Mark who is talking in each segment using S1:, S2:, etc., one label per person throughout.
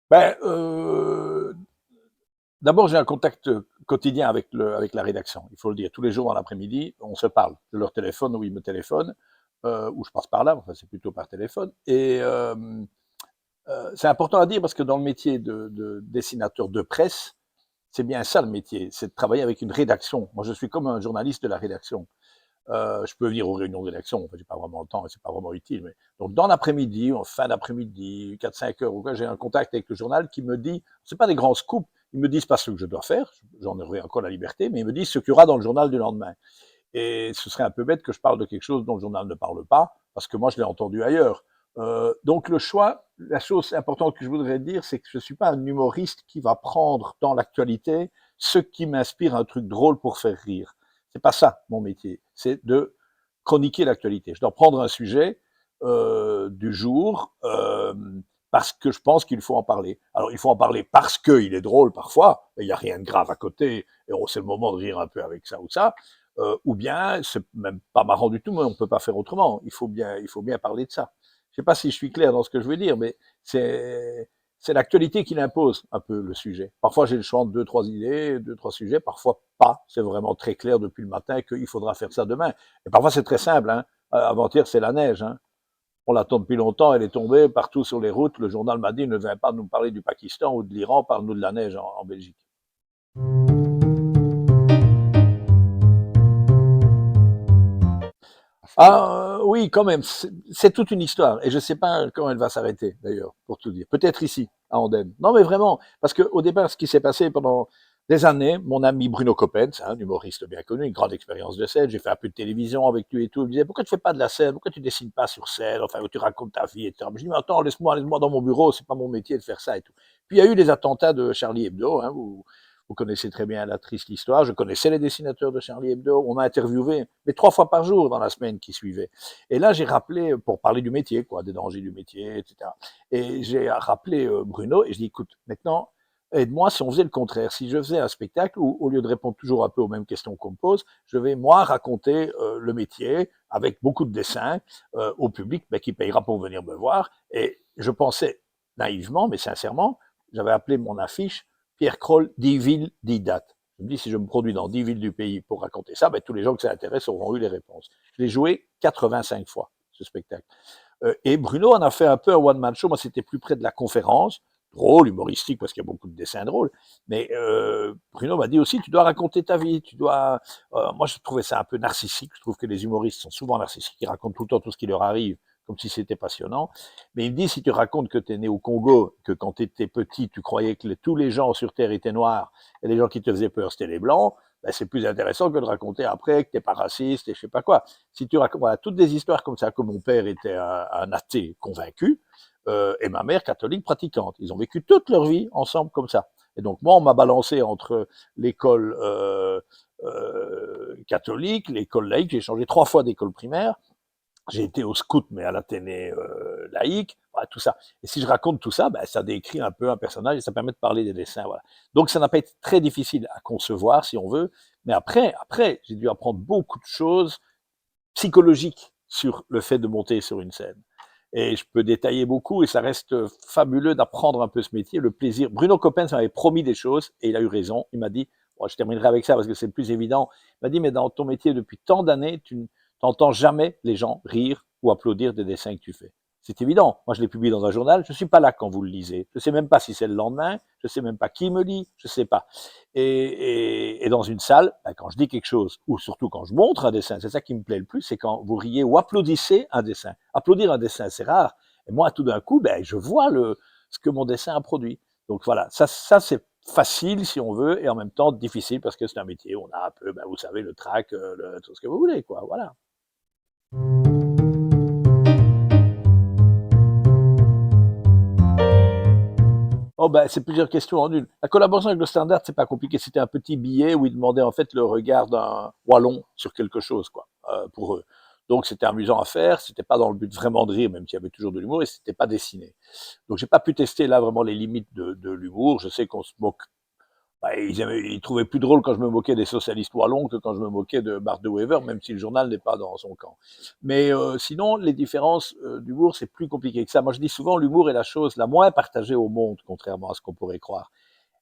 S1: Ben, d'abord, j'ai un contact quotidien avec la rédaction, il faut le dire. Tous les jours dans l'après-midi, on se parle. Je leur téléphone ou ils me téléphonent, ou je passe par là, enfin c'est plutôt par téléphone. Et c'est important à dire parce que dans le métier de dessinateur de presse, c'est bien ça le métier, c'est de travailler avec une rédaction. Moi, je suis comme un journaliste de la rédaction. Je peux venir aux réunions de rédaction, enfin, j'ai pas vraiment le temps et c'est pas vraiment utile. Mais... Donc, dans l'après-midi, en fin d'après-midi, 4-5 heures, ou quoi, j'ai un contact avec le journal qui me dit, c'est pas des grands scoops, ils me disent pas ce que je dois faire, j'en aurai encore la liberté, mais ils me disent ce qu'il y aura dans le journal du lendemain. Et ce serait un peu bête que je parle de quelque chose dont le journal ne parle pas, parce que moi, je l'ai entendu ailleurs. Donc, le choix, la chose importante que je voudrais dire, c'est que je ne suis pas un humoriste qui va prendre dans l'actualité ce qui m'inspire un truc drôle pour faire rire. C'est pas ça, mon métier. C'est de chroniquer l'actualité. Je dois prendre un sujet du jour parce que je pense qu'il faut en parler. Alors, il faut en parler parce qu'il est drôle parfois, il n'y a rien de grave à côté, et c'est le moment de rire un peu avec ça ou ça, ou bien c'est même pas marrant du tout, mais on ne peut pas faire autrement. Il faut bien parler de ça. Je ne sais pas si je suis clair dans ce que je veux dire, mais c'est l'actualité qui l'impose un peu le sujet. Parfois j'ai le choix de deux, trois idées, deux, trois sujets, parfois pas. C'est vraiment très clair depuis le matin qu'il faudra faire ça demain. Et parfois c'est très simple. Hein. Avant-hier c'est la neige. Hein. On l'attend depuis longtemps, elle est tombée partout sur les routes. Le journal m'a dit ne viens pas nous parler du Pakistan ou de l'Iran, parle-nous de la neige en Belgique. Ah oui, quand même, c'est toute une histoire. Et je ne sais pas quand elle va s'arrêter, d'ailleurs, pour tout dire. Peut-être ici, à Andenne. Non, mais vraiment, parce qu'au départ, ce qui s'est passé pendant des années, mon ami Bruno Coppens, un humoriste bien connu, une grande expérience de scène, j'ai fait un peu de télévision avec lui et tout, il me disait, pourquoi tu fais pas de la scène, pourquoi tu dessines pas sur scène, enfin, où tu racontes ta vie, etc. Je dis, mais attends, laisse-moi dans mon bureau, c'est pas mon métier de faire ça et tout. Puis il y a eu les attentats de Charlie Hebdo, hein, vous connaissez très bien la triste histoire. Je connaissais les dessinateurs de Charlie Hebdo. On m'a interviewé, mais 3 fois par jour dans la semaine qui suivait. Et là, j'ai rappelé, pour parler du métier, quoi, des dangers du métier, etc. Et j'ai rappelé Bruno et je dis, écoute, maintenant, aide-moi si on faisait le contraire. Si je faisais un spectacle où, au lieu de répondre toujours un peu aux mêmes questions qu'on me pose, je vais, moi, raconter le métier avec beaucoup de dessins au public qui payera pour venir me voir. Et je pensais naïvement, mais sincèrement, j'avais appelé mon affiche Pierre Kroll, 10 villes, 10 dates. Je me dis, si je me produis dans 10 villes du pays pour raconter ça, tous les gens que ça intéresse auront eu les réponses. Je l'ai joué 85 fois, ce spectacle. Et Bruno en a fait un peu un one-man show. Moi, c'était plus près de la conférence. Drôle, humoristique, parce qu'il y a beaucoup de dessins drôles. Mais Bruno m'a dit aussi, tu dois raconter ta vie. Tu dois. Moi, je trouvais ça un peu narcissique. Je trouve que les humoristes sont souvent narcissiques. Ils racontent tout le temps tout ce qui leur arrive, comme si c'était passionnant. Mais il me dit, si tu racontes que tu es né au Congo, que quand tu étais petit, tu croyais que tous les gens sur Terre étaient noirs, et les gens qui te faisaient peur, c'était les blancs, c'est plus intéressant que de raconter après que tu n'es pas raciste et je sais pas quoi. Si tu racontes voilà, toutes des histoires comme ça, que mon père était un athée convaincu, et ma mère catholique pratiquante. Ils ont vécu toute leur vie ensemble comme ça. Et donc moi, on m'a balancé entre l'école catholique, l'école laïque. J'ai changé 3 fois d'école primaire. J'ai été au scout, mais à l'Athénée laïque, voilà, tout ça. Et si je raconte tout ça, ça décrit un peu un personnage et ça permet de parler des dessins. Voilà. Donc ça n'a pas été très difficile à concevoir, si on veut. Mais après, j'ai dû apprendre beaucoup de choses psychologiques sur le fait de monter sur une scène. Et je peux détailler beaucoup et ça reste fabuleux d'apprendre un peu ce métier, le plaisir. Bruno Coppens m'avait promis des choses et il a eu raison. Il m'a dit, bon, je terminerai avec ça parce que c'est le plus évident. Il m'a dit, mais dans ton métier depuis tant d'années, tu n'entends jamais les gens rire ou applaudir des dessins que tu fais. C'est évident. Moi, je l'ai publié dans un journal. Je ne suis pas là quand vous le lisez. Je ne sais même pas si c'est le lendemain. Je ne sais même pas qui me lit. Je ne sais pas. Et dans une salle, quand je dis quelque chose, ou surtout quand je montre un dessin, c'est ça qui me plaît le plus, c'est quand vous riez ou applaudissez un dessin. Applaudir un dessin, c'est rare. Et moi, tout d'un coup, je vois ce que mon dessin a produit. Donc voilà, ça c'est facile si on veut, et en même temps difficile parce que c'est un métier. On a un peu, vous savez, le trac, tout ce que vous voulez, quoi. Voilà. Oh c'est plusieurs questions en une. La collaboration avec le Standard, c'est pas compliqué. C'était un petit billet où ils demandaient en fait le regard d'un wallon sur quelque chose, quoi, pour eux. Donc c'était amusant à faire. C'était pas dans le but vraiment de rire, même s'il y avait toujours de l'humour, et c'était pas dessiné. Donc j'ai pas pu tester là vraiment les limites de l'humour. Je sais qu'on se moque Bah, ils trouvaient plus drôle quand je me moquais des socialistes wallons que quand je me moquais de Bart de Wever, même si le journal n'est pas dans son camp. Mais sinon, les différences d'humour, c'est plus compliqué que ça. Moi, je dis souvent, l'humour est la chose la moins partagée au monde, contrairement à ce qu'on pourrait croire.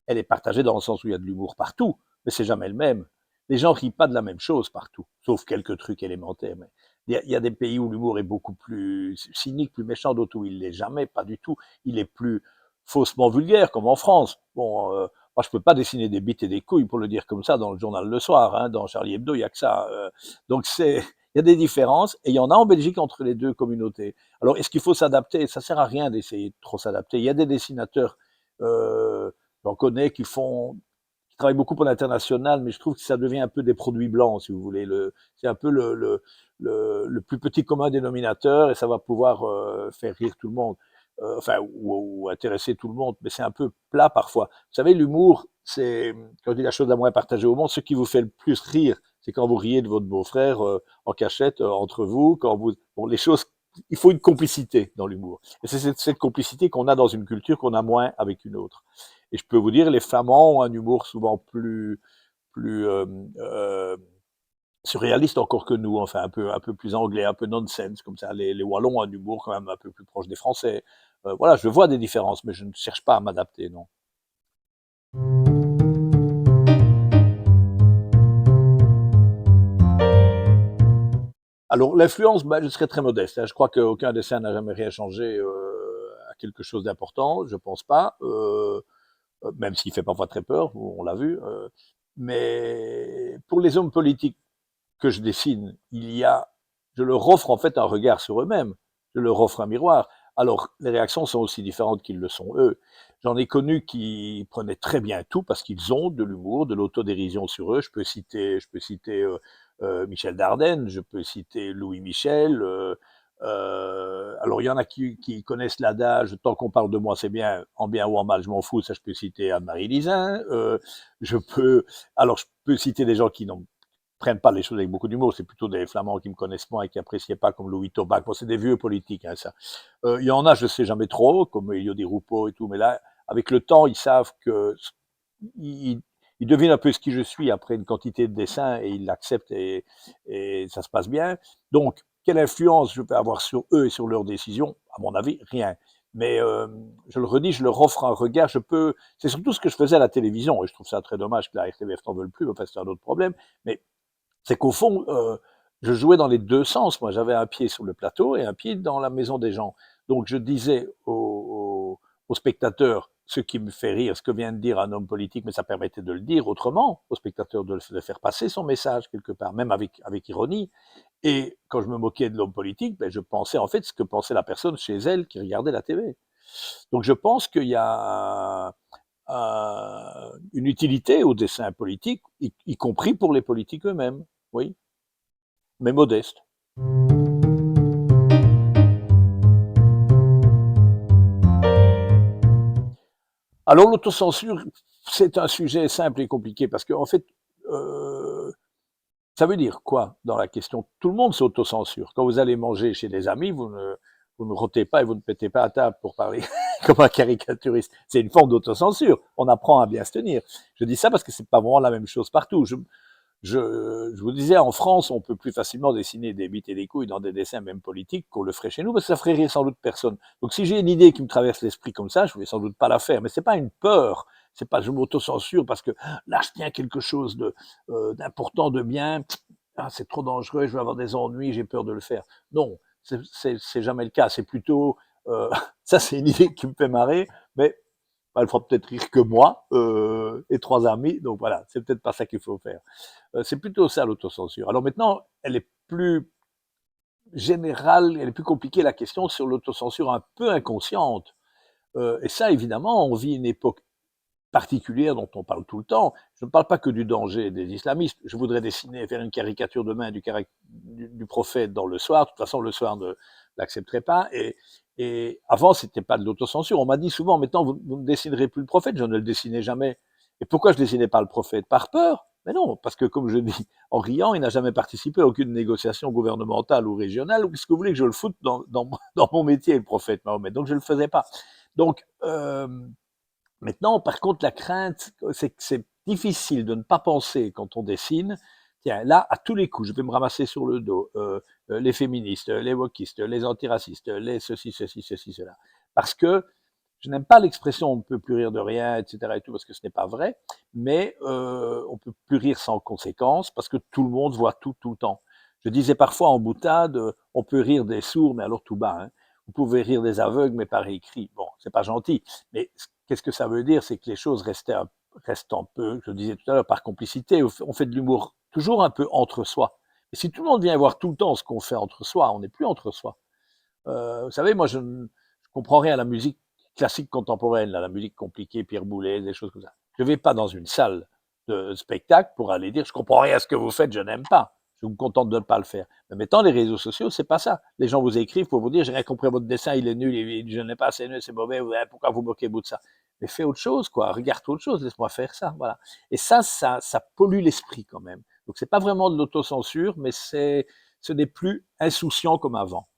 S1: Elle est partagée dans le sens où il y a de l'humour partout, mais c'est jamais le même. Les gens rient pas de la même chose partout, sauf quelques trucs élémentaires. Mais il y a des pays où l'humour est beaucoup plus cynique, plus méchant, d'autres où il l'est jamais, pas du tout. Il est plus faussement vulgaire, comme en France. Bon, moi je peux pas dessiner des bites et des couilles pour le dire comme ça dans le journal le soir, hein, dans Charlie Hebdo, il y a que ça. Donc il y a des différences et il y en a en Belgique entre les deux communautés. Alors est-ce qu'il faut s'adapter? Ça sert à rien d'essayer de trop s'adapter. Il y a des dessinateurs j'en connais qui travaillent beaucoup pour l'international, mais je trouve que ça devient un peu des produits blancs, si vous voulez. C'est un peu le plus petit commun dénominateur et ça va pouvoir faire rire tout le monde, enfin, ou intéresser tout le monde, mais c'est un peu plat parfois. Vous savez, l'humour, c'est, quand je dis la chose la moins partagée au monde, ce qui vous fait le plus rire, c'est quand vous riez de votre beau-frère en cachette entre vous, quand vous, bon, les choses, il faut une complicité dans l'humour. Et c'est cette complicité qu'on a dans une culture qu'on a moins avec une autre. Et je peux vous dire, les Flamands ont un humour souvent plus surréaliste encore que nous, enfin un peu plus anglais, un peu nonsense comme ça. Les Wallons ont un humour quand même un peu plus proche des Français. Voilà, je vois des différences, mais je ne cherche pas à m'adapter, non. Alors l'influence, ben, je serais très modeste, hein. Je crois qu'aucun dessin n'a jamais rien changé à quelque chose d'important, je pense pas. Même s'il fait parfois très peur, on l'a vu. Mais pour les hommes politiques que je dessine, je leur offre en fait un regard sur eux-mêmes, je leur offre un miroir. Alors les réactions sont aussi différentes qu'ils le sont eux. J'en ai connu qui prenaient très bien tout parce qu'ils ont de l'humour, de l'autodérision sur eux. Je peux citer Michel Dardenne, je peux citer Louis Michel. Alors il y en a qui connaissent l'adage tant qu'on parle de moi c'est bien, en bien ou en mal je m'en fous. Ça je peux citer Anne-Marie Lisin. Je peux je peux citer des gens qui n'ont prennent pas les choses avec beaucoup d'humour, c'est plutôt des Flamands qui me connaissent moins et qui appréciaient pas, comme Louis Taubac. Bon, c'est des vieux politiques, hein, ça. Il y en a, je sais jamais trop, comme Elio Di Rupo et tout, mais là, avec le temps, ils savent que ils, ils devinent un peu ce qui je suis après une quantité de dessins et ils l'acceptent et ça se passe bien. Donc, quelle influence je peux avoir sur eux et sur leurs décisions? À mon avis, rien. Mais je le redis, je leur offre un regard. C'est surtout ce que je faisais à la télévision et je trouve ça très dommage que la RTBF n'en veuille plus. Enfin, c'est un autre problème. Mais c'est qu'au fond, je jouais dans les deux sens. Moi, j'avais un pied sur le plateau et un pied dans la maison des gens. Donc, je disais aux spectateurs ce qui me fait rire, ce que vient de dire un homme politique, mais ça permettait de le dire autrement, aux spectateurs de faire passer son message quelque part, même avec ironie. Et quand je me moquais de l'homme politique, ben, je pensais en fait ce que pensait la personne chez elle qui regardait la TV. Donc, je pense qu'il y a une utilité au dessin politique, y compris pour les politiques eux-mêmes. Oui, mais modeste. Alors l'autocensure, c'est un sujet simple et compliqué parce qu'en fait, euh, ça veut dire quoi dans la question? Tout le monde s'autocensure. Quand vous allez manger chez des amis, vous ne rôtez pas et vous ne pétez pas à table pour parler comme un caricaturiste. C'est une forme d'autocensure. On apprend à bien se tenir. Je dis ça parce que c'est pas vraiment la même chose partout. Je vous disais, en France, on peut plus facilement dessiner des bites et des couilles dans des dessins même politiques qu'on le ferait chez nous, parce que ça ferait rire sans doute personne. Donc si j'ai une idée qui me traverse l'esprit comme ça, je vais sans doute pas la faire. Mais c'est pas une peur, c'est pas je m'autocensure parce que là je tiens quelque chose d'important, de bien. Ah, c'est trop dangereux, je vais avoir des ennuis, j'ai peur de le faire. Non, c'est jamais le cas. C'est plutôt ça, c'est une idée qui me fait marrer, mais elle fera peut-être rire que moi et trois amis. Donc voilà, c'est peut-être pas ça qu'il faut faire. C'est plutôt ça l'autocensure. Alors maintenant, elle est plus générale, elle est plus compliquée la question sur l'autocensure un peu inconsciente. Et ça, évidemment, on vit une époque particulière dont on parle tout le temps. Je ne parle pas que du danger des islamistes. Je voudrais dessiner, faire une caricature demain du prophète dans le soir. De toute façon, le soir ne l'accepterait pas. Et avant, c'était pas de l'autocensure. On m'a dit souvent, maintenant, vous ne dessinerez plus le prophète. Je ne le dessinais jamais. Et pourquoi je dessinais pas le prophète? Par peur? Mais non, parce que comme je dis en riant, il n'a jamais participé à aucune négociation gouvernementale ou régionale. Qu'est-ce que vous voulez que je le foute dans mon métier, le prophète Mahomet? Donc je ne le faisais pas. Donc Maintenant, par contre, la crainte, c'est que c'est difficile de ne pas penser quand on dessine, tiens, là, à tous les coups, je vais me ramasser sur le dos les féministes, les wokistes, les antiracistes, les ceci, cela. Parce que je n'aime pas l'expression on ne peut plus rire de rien, etc. et tout, parce que ce n'est pas vrai, mais on peut plus rire sans conséquence, parce que tout le monde voit tout, tout le temps. Je disais parfois en boutade, on peut rire des sourds, mais alors tout bas. Hein. Vous pouvez rire des aveugles, mais par écrit. Bon, c'est pas gentil. Mais qu'est-ce que ça veut dire? C'est que les choses restent un peu, je disais tout à l'heure, par complicité. On fait de l'humour toujours un peu entre soi. Et si tout le monde vient voir tout le temps ce qu'on fait entre soi, on n'est plus entre soi. Vous savez, moi, je ne comprends rien à la musique classique contemporaine, là, la musique compliquée, Pierre Boulez, des choses comme ça. Je ne vais pas dans une salle de spectacle pour aller dire je comprends rien à ce que vous faites, je n'aime pas. Je me contente de ne pas le faire. Mais maintenant, les réseaux sociaux, c'est pas ça. Les gens vous écrivent pour vous dire j'ai rien compris à votre dessin, il est nul, je n'ai pas assez nul, c'est mauvais, pourquoi vous moquez-vous de ça? Mais fais autre chose, quoi. Regarde autre chose, laisse-moi faire ça, voilà. Et ça pollue l'esprit quand même. Donc c'est pas vraiment de l'autocensure, mais ce n'est plus insouciant comme avant.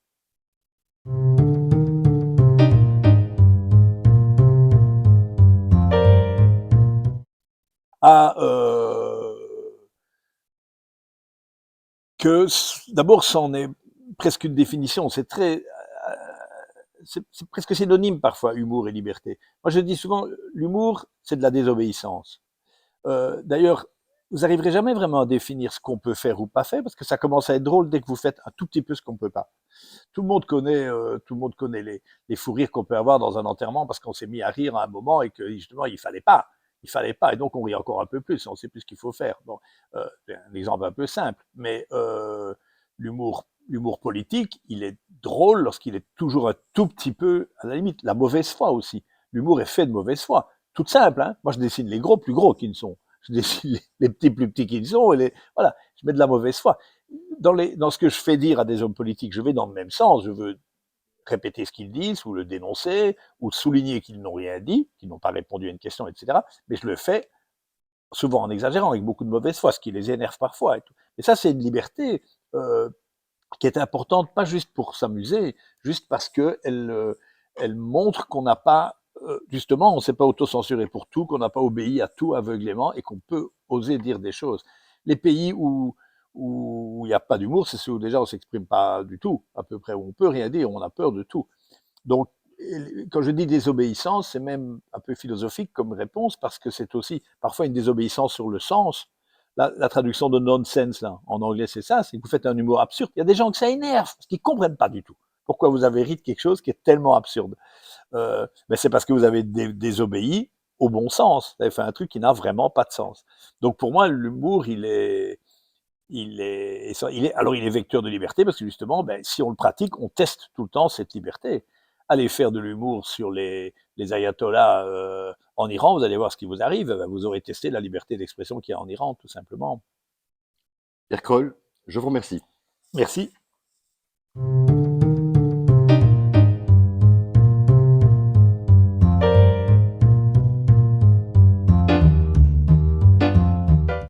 S1: À que d'abord, c'en est presque une définition. C'est presque synonyme parfois, humour et liberté. Moi, je dis souvent, l'humour, c'est de la désobéissance. D'ailleurs, vous n'arriverez jamais vraiment à définir ce qu'on peut faire ou pas faire, parce que ça commence à être drôle dès que vous faites un tout petit peu ce qu'on ne peut pas. Tout le monde connaît les fous rires qu'on peut avoir dans un enterrement parce qu'on s'est mis à rire à un moment et que justement il fallait pas. Il fallait pas, et donc on rit encore un peu plus, on sait plus ce qu'il faut faire. Bon, c'est un exemple un peu simple, mais l'humour politique, il est drôle lorsqu'il est toujours un tout petit peu, à la limite, la mauvaise foi aussi. L'humour est fait de mauvaise foi. Toute simple, hein. Moi, je dessine les gros plus gros qu'ils ne sont. Je dessine les petits plus petits qu'ils sont. Voilà, je mets de la mauvaise foi. Dans ce que je fais dire à des hommes politiques, je vais dans le même sens. Je veux répéter ce qu'ils disent, ou le dénoncer, ou souligner qu'ils n'ont rien dit, qu'ils n'ont pas répondu à une question, etc. Mais je le fais souvent en exagérant, avec beaucoup de mauvaise foi, ce qui les énerve parfois. Et tout. Et ça, c'est une liberté qui est importante, pas juste pour s'amuser, juste parce elle montre qu'on n'a pas, justement, on ne s'est pas autocensuré pour tout, qu'on n'a pas obéi à tout aveuglément et qu'on peut oser dire des choses. Les pays où il n'y a pas d'humour, c'est ceux où déjà on s'exprime pas du tout, à peu près, où on peut rien dire, on a peur de tout. Donc, quand je dis désobéissance, c'est même un peu philosophique comme réponse, parce que c'est aussi parfois une désobéissance sur le sens. La traduction de nonsense, là, en anglais, c'est ça, c'est que vous faites un humour absurde. Il y a des gens que ça énerve, parce qu'ils ne comprennent pas du tout pourquoi vous avez ri de quelque chose qui est tellement absurde. Mais c'est parce que vous avez désobéi au bon sens. Vous avez fait un truc qui n'a vraiment pas de sens. Donc pour moi, l'humour, alors il est vecteur de liberté parce que justement, ben, si on le pratique, on teste tout le temps cette liberté. Allez faire de l'humour sur les ayatollahs en Iran, vous allez voir ce qui vous arrive. Ben, vous aurez testé la liberté d'expression qu'il y a en Iran, tout simplement.
S2: Pierre Kroll, je vous remercie.
S1: Merci.